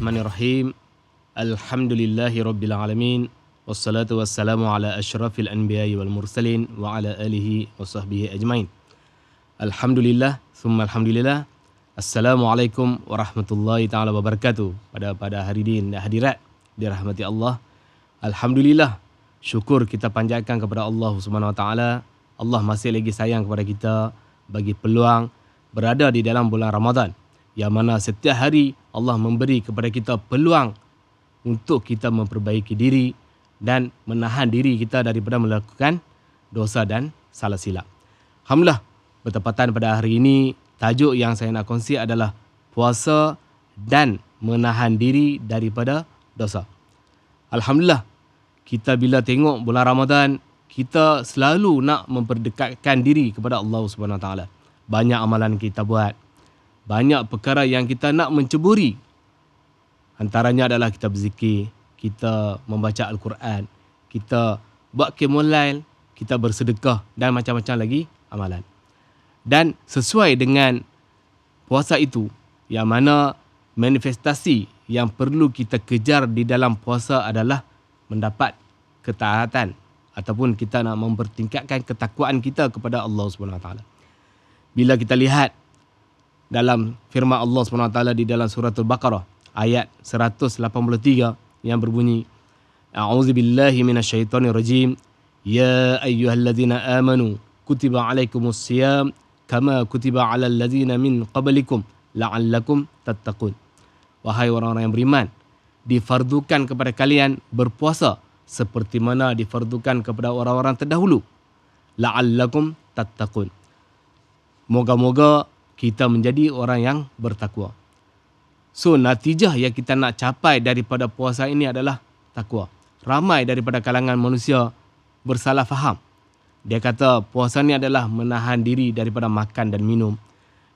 Bismillahirrahmanirrahim. Alhamdulillahi rabbil alamin. Wassalatu wassalamu ala asyrafil anbiya'i wal mursalin wa ala alihi wa sahbihi ajmain. Alhamdulillah, summa alhamdulillah. Assalamualaikum warahmatullahi taala wabarakatuh. Pada hari ini hadirat dirahmati Allah. Alhamdulillah, syukur kita panjatkan kepada Allah Subhanahu wa taala. Allah masih lagi sayang kepada kita, bagi peluang berada di dalam bulan Ramadan, yang mana setiap hari Allah memberi kepada kita peluang untuk kita memperbaiki diri dan menahan diri kita daripada melakukan dosa dan salah silap. Alhamdulillah, bertepatan pada hari ini, tajuk yang saya nak kongsi adalah puasa dan menahan diri daripada dosa. Alhamdulillah, kita bila tengok bulan Ramadan, kita selalu nak memperdekatkan diri kepada Allah Subhanahu Wa Taala. Banyak amalan kita buat, banyak perkara yang kita nak menceburi. Antaranya adalah kita berzikir, kita membaca Al-Quran, kita buat qiyamul lail, kita bersedekah dan macam-macam lagi amalan. Dan sesuai dengan puasa itu, yang mana manifestasi yang perlu kita kejar di dalam puasa adalah mendapat ketaatan ataupun kita nak mempertingkatkan ketakwaan kita kepada Allah Subhanahu Wa Taala. Bila kita lihat dalam firman Allah Subhanahu Wa Taala di dalam surah Al-Baqarah ayat 183 yang berbunyi, A'udzubillahi minasyaitonirrajim. Ya ayyuhalladzina amanu kutiba alaikumusiyam kama kutiba alal ladzina min qablikum la'allakum tattaqun. Wahai orang-orang yang beriman, difardukan kepada kalian berpuasa seperti mana difardukan kepada orang-orang terdahulu, la'allakum tattaqun. Moga-moga kita menjadi orang yang bertakwa. So, natijah yang kita nak capai daripada puasa ini adalah takwa. Ramai daripada kalangan manusia bersalah faham. Dia kata puasa ni adalah menahan diri daripada makan dan minum.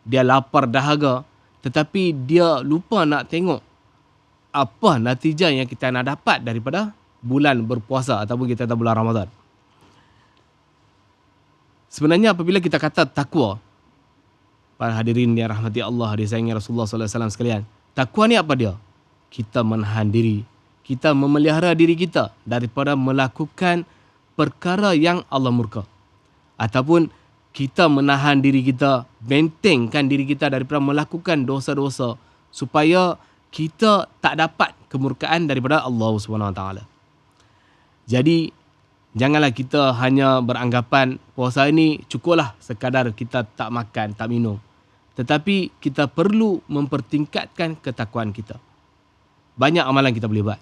Dia lapar dahaga, tetapi dia lupa nak tengok apa natijah yang kita nak dapat daripada bulan berpuasa ataupun kita kata bulan Ramadan. Sebenarnya apabila kita kata takwa, para hadirin yang rahmati Allah, disayangi Rasulullah SAW sekalian, takwa ni apa dia? Kita menahan diri, kita memelihara diri kita daripada melakukan perkara yang Allah murka. Ataupun kita menahan diri kita, bentengkan diri kita daripada melakukan dosa-dosa supaya kita tak dapat kemurkaan daripada Allah SWT. Jadi, janganlah kita hanya beranggapan puasa ini cukuplah sekadar kita tak makan, tak minum. Tetapi kita perlu mempertingkatkan ketakwaan kita. Banyak amalan kita boleh buat.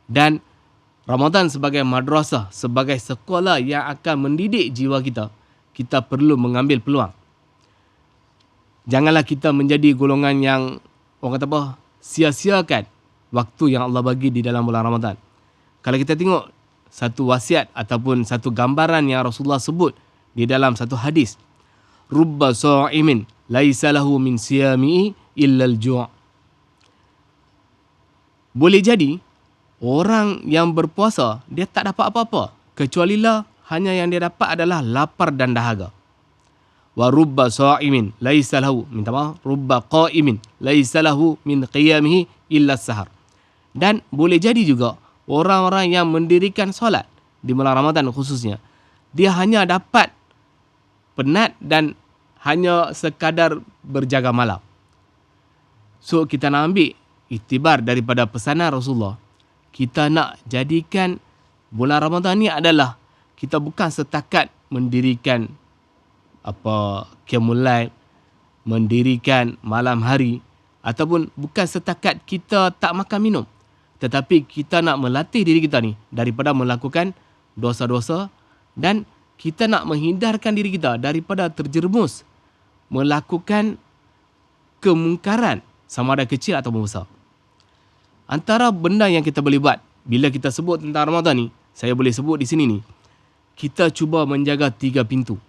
Dan Ramadan sebagai madrasah, sebagai sekolah yang akan mendidik jiwa kita, kita perlu mengambil peluang. Janganlah kita menjadi golongan yang, orang kata apa, sia-siakan waktu yang Allah bagi di dalam bulan Ramadan. Kalau kita tengok satu wasiat ataupun satu gambaran yang Rasulullah sebut di dalam satu hadis, rubba sha'imin laisa lahu min siyamihi illa al-ju'. Boleh jadi orang yang berpuasa dia tak dapat apa-apa kecuali hanya yang dia dapat adalah lapar dan dahaga. Wa rubba sha'imin laisa lahu, minta maaf, rubba qa'imin laisa lahu min qiyamihi illa as-sahar. Dan boleh jadi juga orang-orang yang mendirikan solat di bulan Ramadan khususnya, dia hanya dapat penat dan hanya sekadar berjaga malam. So, kita nak ambil iktibar daripada pesanan Rasulullah. Kita nak jadikan bulan Ramadan ni adalah kita bukan setakat mendirikan qiyamul lail, mendirikan malam hari, ataupun bukan setakat kita tak makan minum. Tetapi kita nak melatih diri kita ni daripada melakukan dosa-dosa dan kita nak menghindarkan diri kita daripada terjerumus melakukan kemungkaran sama ada kecil atau besar. Antara benda yang kita boleh buat bila kita sebut tentang Ramadan ni, saya boleh sebut di sini ni, kita cuba menjaga 3 pintu.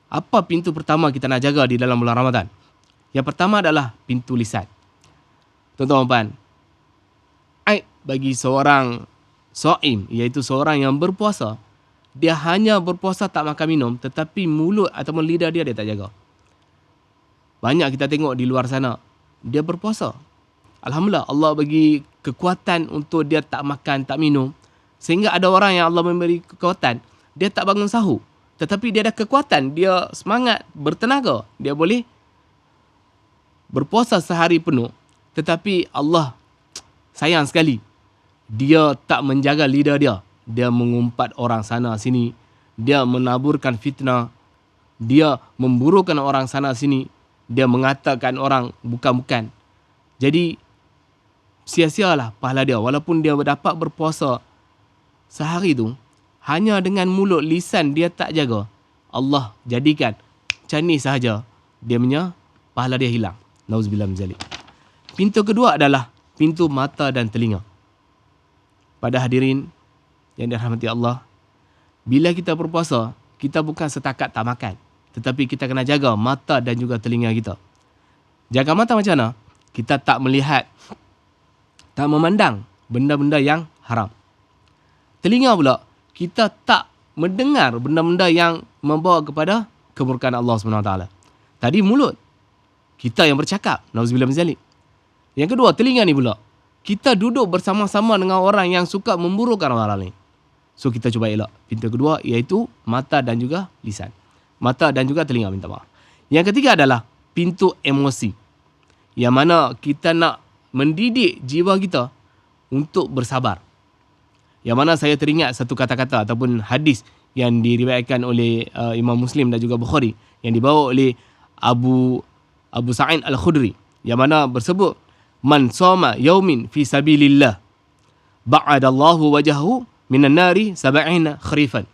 Apa pintu pertama kita nak jaga di dalam bulan Ramadan? Yang pertama adalah pintu lisan. Tuan-tuan, aib bagi seorang shaim, iaitu seorang yang berpuasa, dia hanya berpuasa tak makan minum, tetapi mulut ataupun lidah dia tak jaga. Banyak kita tengok di luar sana, dia berpuasa. Alhamdulillah, Allah bagi kekuatan untuk dia tak makan, tak minum. Sehingga ada orang yang Allah memberi kekuatan, dia tak bangun sahur. Tetapi dia ada kekuatan, dia semangat, bertenaga. Dia boleh berpuasa sehari penuh. Tetapi Allah sayang sekali, dia tak menjaga lidah dia. Dia mengumpat orang sana sini. Dia menaburkan fitnah. Dia memburukan orang sana sini. Dia mengatakan orang bukan-bukan. Jadi sia-sialah pahala dia. Walaupun dia dapat berpuasa sehari tu, hanya dengan mulut, lisan dia tak jaga, Allah jadikan macam ni sahaja, dia punya pahala dia hilang. Nauzubillah min zalik. Pintu kedua adalah pintu mata dan telinga. Pada hadirin yang dirahmati Allah, bila kita berpuasa, kita bukan setakat tak makan, tetapi kita kena jaga mata dan juga telinga kita. Jaga mata macam mana? Kita tak melihat, tak memandang benda-benda yang haram. Telinga pula, kita tak mendengar benda-benda yang membawa kepada kemurkaan Allah SWT. Tadi mulut, kita yang bercakap. Nauzubillah min zalik. Yang kedua, telinga ni pula, kita duduk bersama-sama dengan orang yang suka memburukan orang lain. So kita cuba elak. Pintu kedua iaitu mata dan juga lisan. Mata dan juga telinga, minta maaf. Yang ketiga adalah pintu emosi. Yang mana kita nak mendidik jiwa kita untuk bersabar. Yang mana saya teringat satu kata-kata ataupun hadis yang diriwayatkan oleh Imam Muslim dan juga Bukhari, yang dibawa oleh Abu Sa'id Al-Khudri, yang mana bersebut, man soma yaumin fi sabilillah ba'adallahu wajahu minan nari sab'ina kharifan.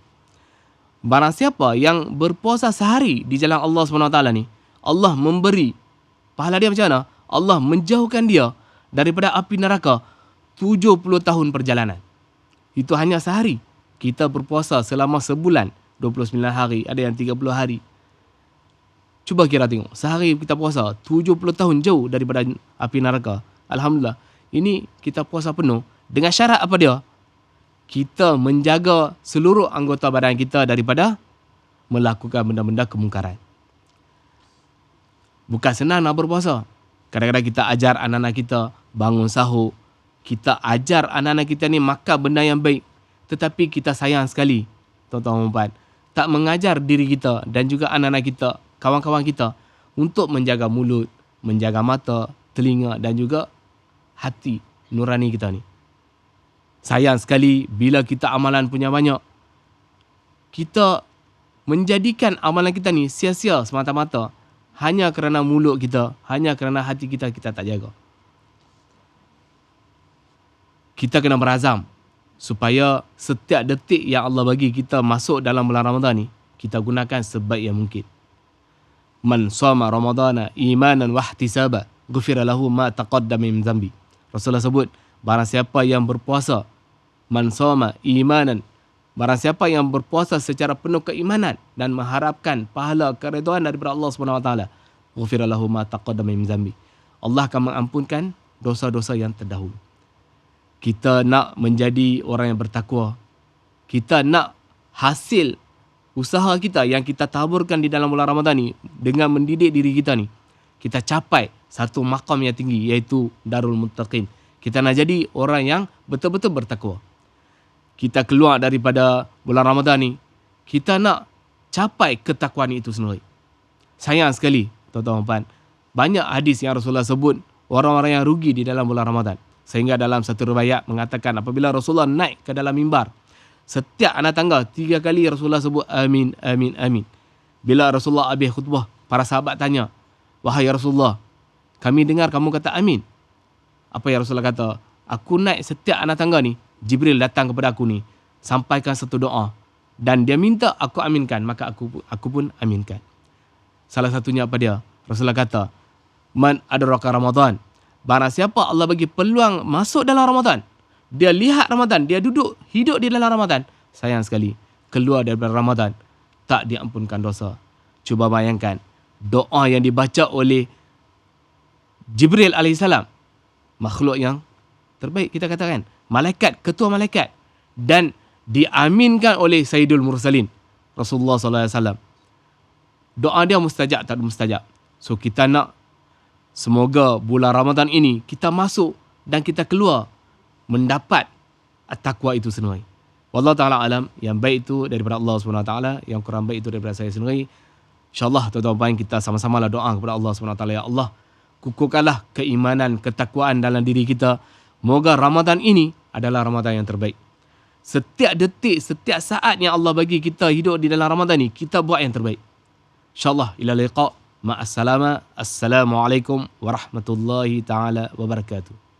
Barang siapa yang berpuasa sehari di jalan Allah SWT ni, Allah memberi pahala dia macam mana? Allah menjauhkan dia daripada api neraka 70 tahun perjalanan. Itu hanya sehari. Kita berpuasa selama sebulan, 29 hari, ada yang 30 hari. Cuba kira tengok, sehari kita puasa 70 tahun jauh daripada api neraka. Alhamdulillah, ini kita puasa penuh. Dengan syarat apa dia? Kita menjaga seluruh anggota badan kita daripada melakukan benda-benda kemungkaran. Bukan senang nak berpuasa. Kadang-kadang kita ajar anak-anak kita bangun sahur. Kita ajar anak-anak kita ni makan benda yang baik. Tetapi kita sayang sekali, tuan-tuan dan puan, tak mengajar diri kita dan juga anak-anak kita, kawan-kawan kita, untuk menjaga mulut, menjaga mata, telinga dan juga hati nurani kita ni. Sayang sekali bila kita amalan punya banyak, kita menjadikan amalan kita ni sia-sia semata-mata hanya kerana mulut kita, hanya kerana hati kita tak jaga. Kita kena berazam supaya setiap detik yang Allah bagi kita masuk dalam bulan Ramadan ni, kita gunakan sebaik yang mungkin. Man shoma ramadana imanan wahtisaba ghufira lahu ma taqaddama min dhanbi. Rasulullah sebut, barang siapa yang berpuasa, man shoma imanan, barang siapa yang berpuasa secara penuh keimanan dan mengharapkan pahala keridhaan daripada Allah SWT, ghufira lahu ma taqaddama min dhanbi. Allah akan mengampunkan dosa-dosa yang terdahulu. Kita nak menjadi orang yang bertakwa. Kita nak hasil usaha kita yang kita taburkan di dalam bulan Ramadan ni, dengan mendidik diri kita ni, kita capai satu maqam yang tinggi, iaitu Darul Muttaqin. Kita nak jadi orang yang betul-betul bertakwa. Kita keluar daripada bulan Ramadan ni, kita nak capai ketakwaan itu sendiri. Sayang sekali, tuan-tuan dan puan, banyak hadis yang Rasulullah sebut orang-orang yang rugi di dalam bulan Ramadan. Sehingga dalam satu riwayat mengatakan, apabila Rasulullah naik ke dalam mimbar, setiap anak tangga 3 kali Rasulullah sebut amin, amin, amin. Bila Rasulullah habis khutbah, para sahabat tanya, wahai Rasulullah, kami dengar kamu kata amin. Apa yang Rasulullah kata? Aku naik setiap anak tangga ni, Jibril datang kepada aku ni, sampaikan satu doa, dan dia minta aku aminkan, maka aku pun aminkan. Salah satunya apa dia? Rasulullah kata, man adraka Ramadan, barang siapa Allah bagi peluang masuk dalam Ramadan, dia lihat Ramadan, dia duduk, hidup di dalam Ramadan, sayang sekali, keluar daripada Ramadan, tak diampunkan dosa. Cuba bayangkan, doa yang dibaca oleh Jibril AS, makhluk yang terbaik kita katakan, malaikat, ketua malaikat, dan diaminkan oleh Sayyidul Mursalin, Rasulullah SAW. Doa dia mustajab tak mustajab. So kita nak Semoga bulan Ramadan ini kita masuk dan kita keluar mendapat takwa itu sendiri. Wallahu ta'ala alam, yang baik itu daripada Allah SWT, yang kurang baik itu daripada saya sendiri. InsyaAllah tuan-tuan kita sama-samalah doa kepada Allah SWT. Ya Allah, kukuhkanlah keimanan, ketakwaan dalam diri kita. Moga Ramadan ini adalah Ramadan yang terbaik. Setiap detik, setiap saat yang Allah bagi kita hidup di dalam Ramadan ini, kita buat yang terbaik. InsyaAllah, ila liqa' ma'assalama. Assalamualaikum warahmatullahi ta'ala wabarakatuh.